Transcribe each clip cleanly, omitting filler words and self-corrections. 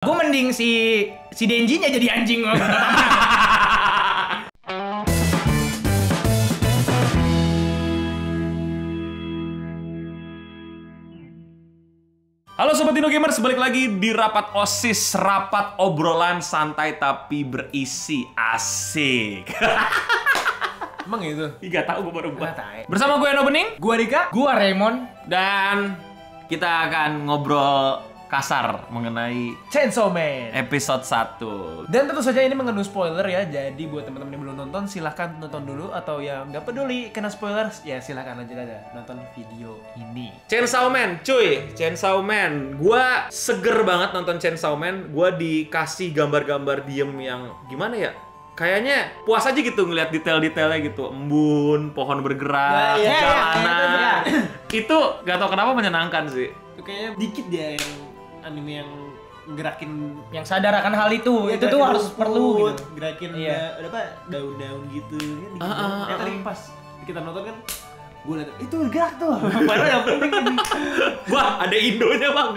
Gue mending si Denji-nya jadi anjing. Halo Sobat Indo Gamers, balik lagi di Rapat OSIS, rapat obrolan santai tapi berisi, asik. Emang itu? Gak tau, gue baru buat. tai. Bersama gue Eno Bening, Gua Rika. Gue Raymond. dan kita akan ngobrol kasar mengenai Chainsaw Man. episode 1. Dan tentu saja ini mengandung spoiler ya. Jadi buat teman-teman yang belum nonton silahkan nonton dulu, atau yang nggak peduli kena spoiler ya silahkan lanjut aja nonton video ini. Chainsaw Man, cuy, Chainsaw Man. Gua seger banget nonton Chainsaw Man. Gua dikasih gambar-gambar diem yang gimana ya? Kayaknya puas aja gitu ngeliat detail-detailnya gitu. Embun, pohon bergerak, Nah, iya, jalanan. Itu gak tau kenapa menyenangkan sih. Itu kayaknya dikit ya yang anime yang gerakin Yang sadar akan hal itu. ya, Itu tuh gerakin harus rumput, perlu gitu. Gerakin Iya. udah apa daun-daun gitu kan dikit. Ah, Tadi pas kita nonton kan gue liat itu gerak tuh. Padahal yang penting ini. Wah, ada Indonya bang.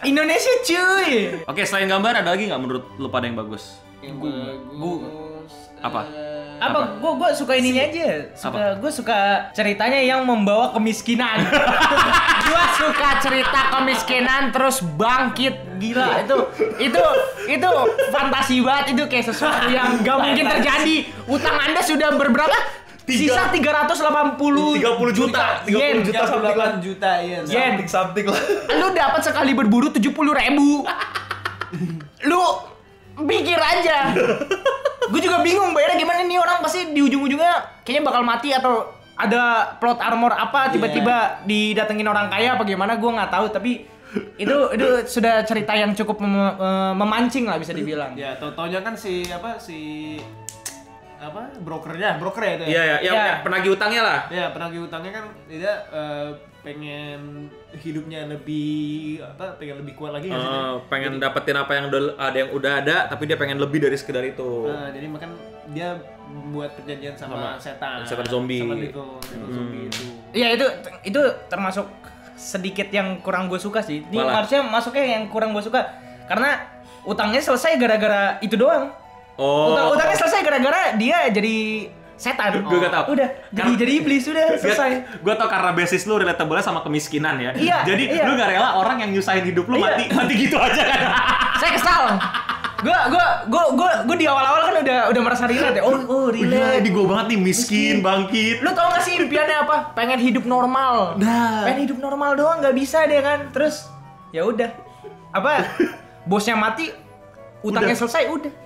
Indonesia cuy. Oke, selain gambar ada lagi nggak menurut lu pada yang bagus? Yang bagus. Apa? Apa? Gue suka ininya aja. Gue suka ceritanya yang membawa kemiskinan. Gue suka cerita kemiskinan terus bangkit. Gila itu fantasi banget, itu kayak sesuatu yang gak mungkin terjadi. Utang Anda sudah berberapa? Sisa 380 30 juta. 30 yen. juta something lah. 8 juta ya. Yen. Something lah. Lu dapat sekali berburu 70.000. Lu pikir aja. Gue juga bingung bayarnya gimana nih, orang pasti di ujung-ujungnya kayaknya bakal mati atau ada plot armor apa tiba-tiba didatengin orang kaya apa gimana, gue nggak tahu, tapi itu sudah cerita yang cukup memancing lah bisa dibilang. Ya, taunya kan brokernya ya itu ya. Iya, yang penagih utangnya lah. Ya, penagih utangnya kan dia pengen hidupnya lebih pengen lebih kuat lagi nggak sih? Pengen dapetin apa yang udah ada, tapi dia pengen lebih dari sekedar itu. Jadi makan dia buat perjanjian sama setan zombie. sama itu zombie itu. Iya, itu termasuk sedikit yang kurang gue suka sih. Ini Malah. harusnya masuknya yang kurang gue suka karena utangnya selesai gara-gara itu doang. Utangnya selesai gara-gara dia jadi setan. Gue gak tau. Udah jadi iblis, udah selesai. Gue tau karena basis lu relatable sama kemiskinan ya. Iya, Jadi iya. lu gak rela orang yang nyusahin hidup lu Iya. mati gitu aja kan. Saya kesal. Gue di awal-awal kan udah merasa relate ya. Oh relate. Di gue banget nih miskin, bangkit. Lu tau gak sih impiannya apa? Pengen hidup normal. Nah. Pengen hidup normal doang nggak bisa deh kan. Terus ya udah. Apa? Bosnya mati, utangnya selesai, udah.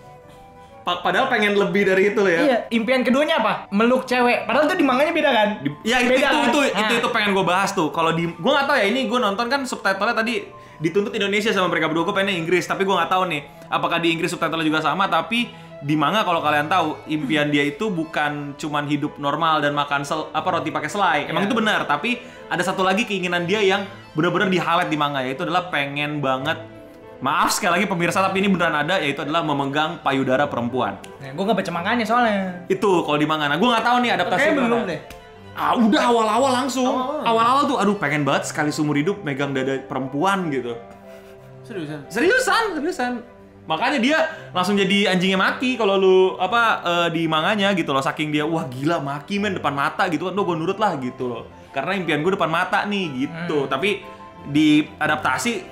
Padahal pengen lebih dari itu ya. Iya, impian keduanya apa? Meluk cewek. Padahal tuh di manganya beda kan? Ya Beda kan? itu pengen gue bahas tuh. Kalau di gue nggak tahu ya, ini gue nonton kan subtitlenya tadi dituntut Indonesia sama mereka berdua, gue pengennya Inggris, tapi gue nggak tahu nih apakah di Inggris subtitlenya juga sama. Tapi di manga kalau kalian tahu, impian dia itu bukan cuman hidup normal dan makan roti pakai selai. Emang itu benar, tapi ada satu lagi keinginan dia yang benar-benar di-highlight di manga, yaitu adalah pengen banget, maaf sekali lagi pemirsa, tapi ini beneran ada, yaitu adalah memegang payudara perempuan. Nah, gue nggak baca manganya soalnya. Itu kalau di manga. Nah, gue nggak tahu nih adaptasi Kayaknya gimana. belum deh. Udah awal-awal langsung. Awal-awal. Awal-awal tuh, aduh pengen banget sekali seumur hidup megang dada perempuan gitu. Seriusan. Makanya dia langsung jadi anjingnya Maki kalau lu di manganya gitu loh. Saking dia, wah gila Maki men depan mata gitu kan. Gue nurut lah gitu loh. Karena impian gue depan mata nih gitu. Tapi di adaptasi,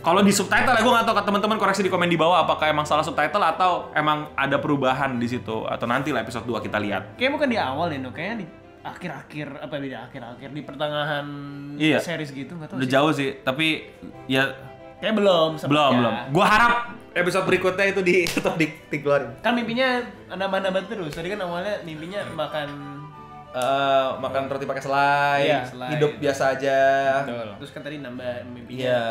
kalau di subtitle ya gue nggak tahu, teman-teman koreksi di komen di bawah apakah emang salah subtitle atau emang ada perubahan di situ, atau nanti lah episode 2 kita lihat. Kayaknya bukan di awal ya, kayaknya di akhir-akhir di pertengahan Iya. series gitu, nggak tahu Udah sih. jauh sih, tapi ya Kayak belum. belum. Gua harap episode berikutnya itu tetap dikeluarin. Kan mimpinya nambah-nambah terus. Tadi kan awalnya mimpinya Makan roti pakai selai, Iya, selai. hidup biasa aja. Terus kan tadi nambah mimpinya Iya.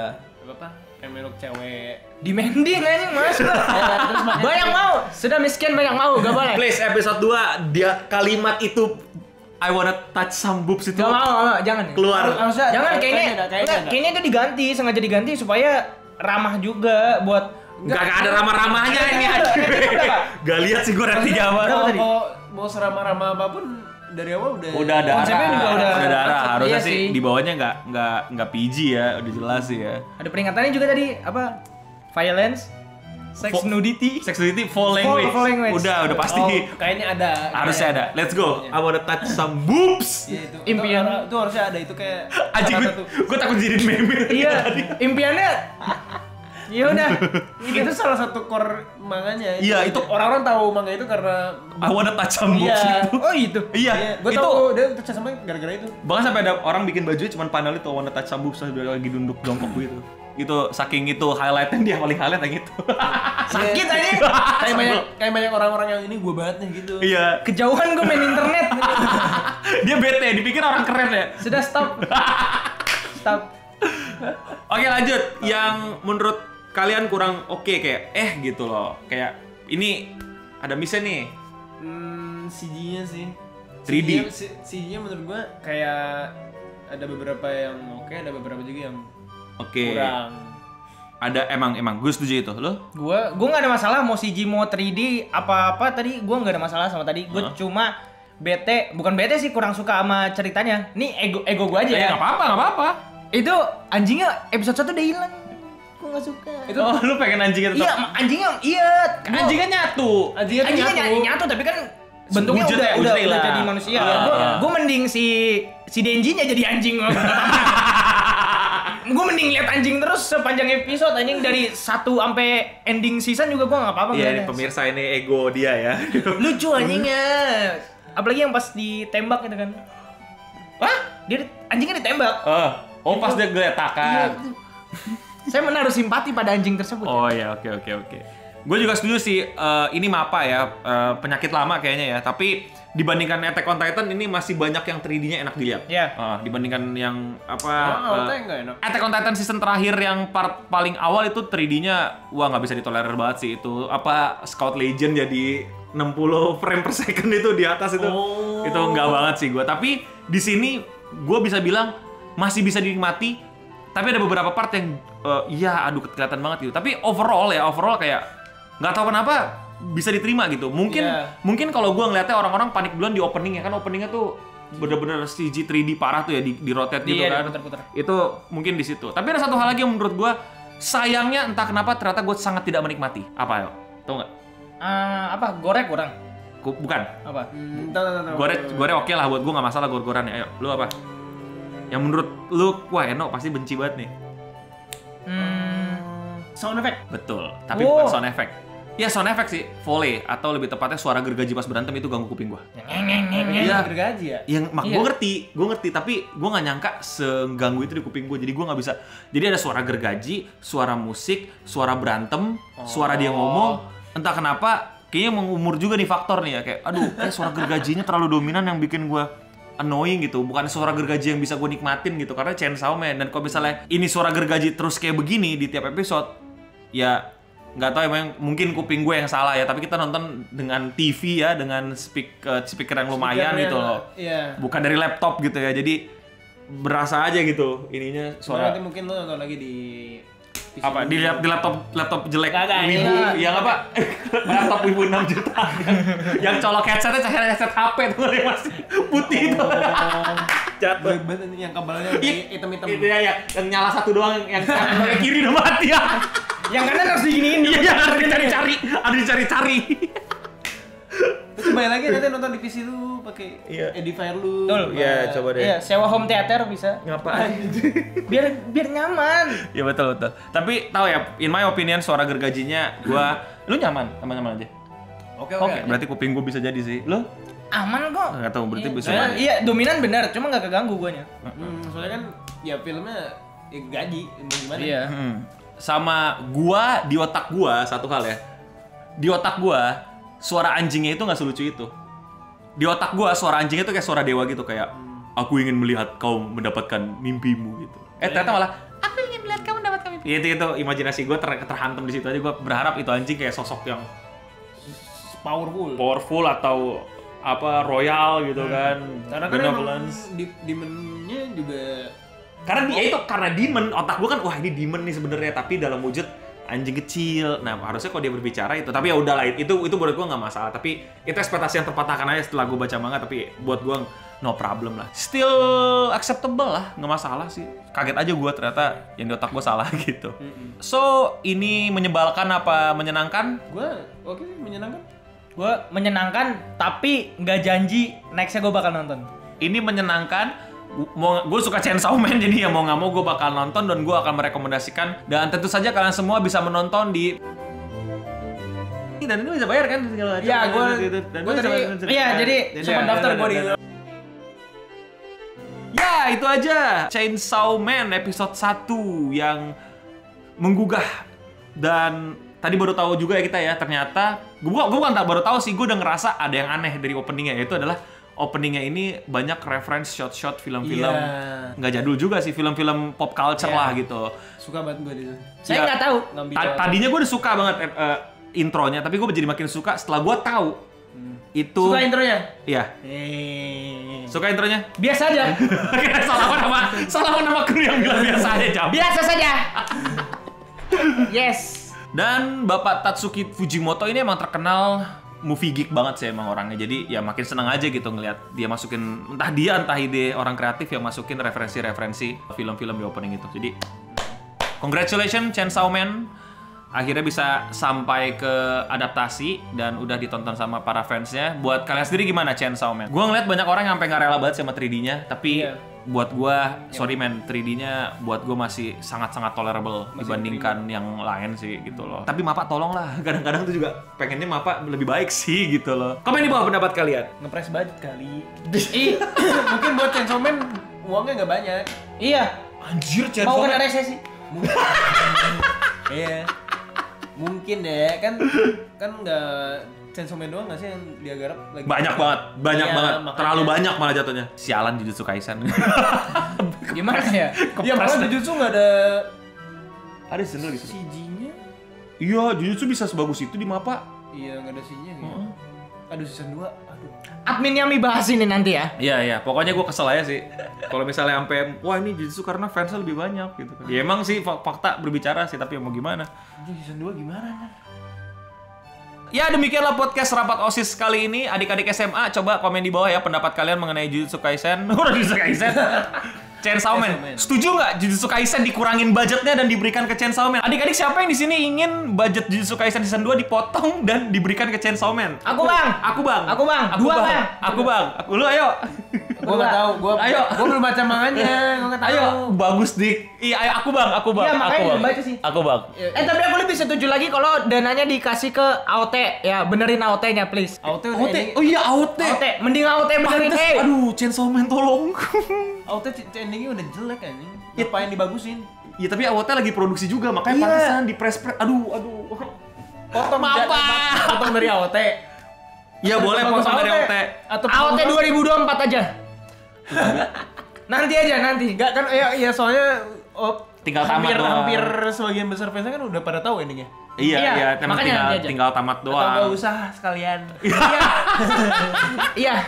apa? Kayak meluk cewek. Demanding anjing mas. Terus Banyak mau. Sudah miskin banyak mau, gak boleh. Please episode 2 dia kalimat itu I wanna touch some boobs itu Gak mau, jangan. keluar. Harusnya Jangan, kayaknya kayaknya itu diganti, sengaja diganti supaya ramah juga buat. Gak ada ramah-ramahnya ini. Gak lihat sih gue ratingnya apa. Berapa tadi? Kalau mau seramah-ramah apapun dari awal Udah ada Konsepnya juga udah darah. Harusnya iya sih sih. di bawahnya nggak PG ya, udah jelas sih ya. Ada peringatannya juga tadi apa? violence, sex nudity. Sexuality, full language. Full language. Udah pasti. Oh, kayaknya ada. Harusnya ada. Let's go. I wanna touch some boobs. Iya itu. Impian. Itu harusnya ada, itu kayak Anjing, salah satu. gue takut jadi meme. Iya, impiannya. Ya udah. Itu salah satu core manganya. Iya, itu- orang-orang tahu manga itu karena I wanna touch some boobs Iya. gitu. Oh itu. Iya, gue itu tahu dia touch sama gara-gara itu. bahkan sampai ada orang bikin baju cuman panel itu I wanna touch some boobs terus dia lagi duduk jongkok gitu. Itu saking itu highlightnya dia paling highlight kayak gitu. Sakit aja. kayak banyak orang-orang yang ini gue banget nih gitu. Iya. Kejauhan gue main internet. Dia bete, dipikir orang keren ya. Sudah stop. Stop. Oke lanjut, yang menurut kalian kurang oke kayak gitu loh. Kayak ini ada miss nih. CG-nya sih. 3D. CG-nya menurut gue kayak ada beberapa yang oke, ada beberapa juga yang Oke. kurang. Ada emang gue setuju itu. Lo? Gua nggak ada masalah mau CG mau 3D apa tadi gua nggak ada masalah sama tadi. Gua cuma bukan bete sih, kurang suka sama ceritanya. Nih ego gua aja ya. Nggak apa-apa. Itu anjingnya episode 1 udah hilang. Gua nggak suka. Itu Lu pengen anjingnya Iya, tetap? anjingnya iya. Anjingnya nyatu. Anjingnya nyatu tapi kan bentuknya Wujudnya udah hilang. jadi manusia. Ah. Gua mending si Denji-nya jadi anjing. Gue mending lihat anjing terus sepanjang episode, anjing dari 1 sampai ending season juga gue nggak apa-apa. Iya, ngeliatnya. pemirsa ini ego dia ya. Lucu anjingnya. Apalagi yang pas ditembak gitu kan. Wah, anjingnya ditembak. Oh, pas dia geletakan. Saya menaruh simpati pada anjing tersebut. Oh ya, oke. Gue juga setuju sih, ini mapa ya, penyakit lama kayaknya ya. Tapi dibandingkan Attack on Titan ini masih banyak yang 3D-nya enak dilihat. Iya. Dibandingkan yang nggak enak. Attack on Titan season terakhir yang part paling awal itu 3D-nya wah nggak bisa ditolerir banget sih itu. Scout Legend jadi 60 frame per second itu di atas itu. Itu nggak banget sih gue. Tapi di sini gue bisa bilang masih bisa dinikmati. Tapi ada beberapa part yang kelihatan banget gitu. Tapi overall kayak nggak tahu kenapa bisa diterima gitu. Mungkin kalau gue ngeliatnya orang-orang panik duluan di opening ya kan, openingnya tuh bener-bener CG 3D parah tuh ya di rotate gitu kan. Puter-puter. Itu mungkin di situ. Tapi ada satu hal lagi yang menurut gue sayangnya entah kenapa ternyata gue sangat tidak menikmati. Apa ya? Tahu nggak? Gorek kurang. Bukan. Apa? Gorek oke lah buat gue, nggak masalah gor-goran ya. Ayo, lu apa? Yang menurut lu wah Eno pasti benci banget nih. Sound effect. Betul. Tapi bukan sound effect. Ya sound effect sih, volley atau lebih tepatnya suara gergaji pas berantem itu ganggu kuping gua. Iya, gergaji ya. Yang gue ngerti, tapi gue nggak nyangka seganggu itu di kuping gue. Jadi gue nggak bisa. Jadi ada suara gergaji, suara musik, suara berantem, suara dia ngomong. Entah kenapa, kayaknya mengumur juga nih faktor nih ya. Kayak, kayak suara gergajinya terlalu dominan yang bikin gue annoying gitu. Bukan suara gergaji yang bisa gue nikmatin gitu. Karena Chainsaw Man. Dan kalau misalnya ini suara gergaji terus kayak begini di tiap episode, ya nggak tahu emang mungkin kuping gue yang salah ya, tapi kita nonton dengan TV ya, dengan speaker yang lumayan gitu loh. Iya. Bukan dari laptop gitu ya, jadi berasa aja gitu ininya suara. Nanti mungkin lo nonton lagi di PC Apa di laptop jelek Kagak, wibu iya. yang apa laptop wibu 6 juta yang colok headsetnya cahaya headset HP tuh yang masih putih itu. Jatuh. yang kabelnya hitam-hitam. Itu ya, yang nyala satu doang, yang kiri udah mati ya. Yang kanan harus diginiin dulu. Iya, ada dicari-cari. Terus kembali lagi nanti nonton di PC lu pakai edifier lu. Betul. Iya, coba deh. Iya, sewa home theater bisa. Ngapain? Biar nyaman. Ya betul. Tapi tahu ya, in my opinion suara gergajinya lu nyaman aja. Oke. Berarti kuping gua bisa jadi sih. Lu? Aman kok. Enggak tahu berarti bisa. Iya, dominan benar, cuma nggak keganggu guanya. Soalnya kan ya filmnya gaji gimana? Iya. Sama gua di otak gua satu hal ya. Di otak gua suara anjingnya itu nggak selucu itu. Di otak gua suara anjingnya itu kayak suara dewa gitu, kayak aku ingin melihat kau mendapatkan mimpimu gitu. Ternyata malah aku ingin melihat kamu mendapatkan mimpi. Itu imajinasi gua terhantam di situ aja. Gua berharap itu anjing kayak sosok yang powerful atau apa royal gitu kan. Karena benevolence. demonnya juga Karena dia itu karena demon, otak gua kan wah ini demon nih sebenarnya, tapi dalam wujud anjing kecil. Nah, harusnya kalau dia berbicara itu, tapi ya udahlah, itu menurut gue nggak masalah. Tapi itu ekspektasi yang terpatahkan aja setelah gue baca manga. Tapi buat gue no problem lah, still acceptable lah, nggak masalah sih. Kaget aja gue ternyata yang di otak gue salah gitu. So ini menyebalkan apa menyenangkan? Gue oke sih, menyenangkan. Gue menyenangkan, tapi nggak janji nextnya gue bakal nonton. Ini menyenangkan. Gue suka Chainsaw Man, jadi ya mau nggak mau gue bakal nonton dan gue akan merekomendasikan. Dan tentu saja kalian semua bisa menonton di. Dan ini bisa bayar kan segala macam. Ya, gue tadi. Iya, jadi sempat daftar gue di. Ya, itu aja Chainsaw Man episode 1 yang menggugah. Dan tadi baru tahu juga ya kita ya, ternyata gue bukan baru tahu sih, gue udah ngerasa ada yang aneh dari openingnya, yaitu adalah openingnya ini banyak reference shot-shot film-film nggak jadul juga sih, film-film pop culture lah gitu. Suka banget gue itu. Saya nggak tahu. Tadinya gue udah suka banget intronya, tapi gue jadi makin suka setelah gue tahu itu. Suka intronya? Iya. Suka intronya? Biasa aja. Salah nama kru yang bilang biasa aja, Jam. Biasa saja. Yes. Dan Bapak Tatsuki Fujimoto ini emang terkenal movie geek banget sih emang orangnya. Jadi ya makin seneng aja gitu ngeliat dia masukin, entah ide orang kreatif yang masukin referensi-referensi film-film di opening itu. Jadi congratulations Chainsaw Man, akhirnya bisa sampai ke adaptasi dan udah ditonton sama para fansnya. Buat kalian sendiri gimana Chainsaw Man? Gua ngeliat banyak orang yang sampai nggak rela banget sama 3D-nya, tapi buat gua, sorry man, 3D-nya buat gua masih sangat-sangat tolerable dibandingkan yang lain sih gitu loh. Tapi Mapa tolonglah, kadang-kadang tuh juga pengennya Mapa lebih baik sih gitu loh. Komen di bawah pendapat kalian. Ngepres budget kali. Mungkin buat Chainsaw Man uangnya nggak banyak. Iya. Anjir, Mau kena resesi. Iya. Mungkin deh, kan nggak Chainsaw Man doang nggak sih yang dia garap lagi? Banyak banget, Iya, banget. makanya. Terlalu banyak malah jatuhnya. Sialan Jujutsu Kaisen. Gimana ya? Iya, malah Jujutsu nggak ada Ada season lagi. CG-nya. Iya, Jujutsu bisa sebagus itu di Mapa. Iya, nggak ada CG-nya gitu. Aduh, season 2, aduh. Admin yang bahas ini nanti ya. Iya, pokoknya gue kesel aja sih. Kalau misalnya sampai, wah ini Jujutsu karena fansnya lebih banyak gitu kan. Ya emang sih fakta berbicara sih, tapi mau gimana? Aduh, season 2 gimana? Ya demikianlah podcast Rapat OSIS kali ini. Adik-adik SMA, coba komen di bawah ya pendapat kalian mengenai Jujutsu Kaisen. Jujutsu Kaisen. Chainsaw Man. Setuju nggak Jujutsu Kaisen dikurangin budgetnya dan diberikan ke Chainsaw Man? Adik-adik siapa yang di sini ingin budget Jujutsu Kaisen season 2 dipotong dan diberikan ke Chainsaw Man? Aku bang. Lu ayo. Gue nggak tahu. Gue belum baca manganya. Gue nggak tahu. Ayo, bagus dik. Iya, ayo aku bang. Iya, makanya belum baca sih. Aku bang. Tapi aku lebih setuju lagi kalau dananya dikasih ke AOT. Ya, benerin AOT-nya please. AOT. Oh iya, AOT. Mending AOT benerin. Aduh, Chainsaw Man tolong. AOT endingnya udah jelek anjing. Ngapain dibagusin? Ya tapi AOT lagi produksi juga, makanya pantesan di press. Aduh. Potong dari AOT. Iya boleh potong dari AOT. Atau AOT 2024 aja. Nanti. Enggak kan ya soalnya Tinggal tamat doang. hampir sebagian besar fansnya kan udah pada tahu endingnya. Iya, makanya tinggal tamat doang. Atau nggak usah sekalian. Iya.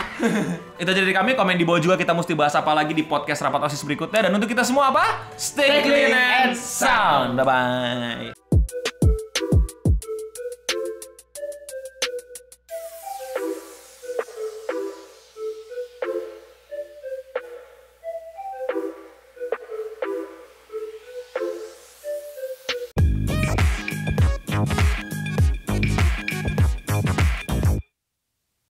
Itu jadi kami, komen di bawah juga kita mesti bahas apa lagi di podcast Rapat OSIS berikutnya. Dan untuk kita semua apa? Stay clean and sound. Bye-bye.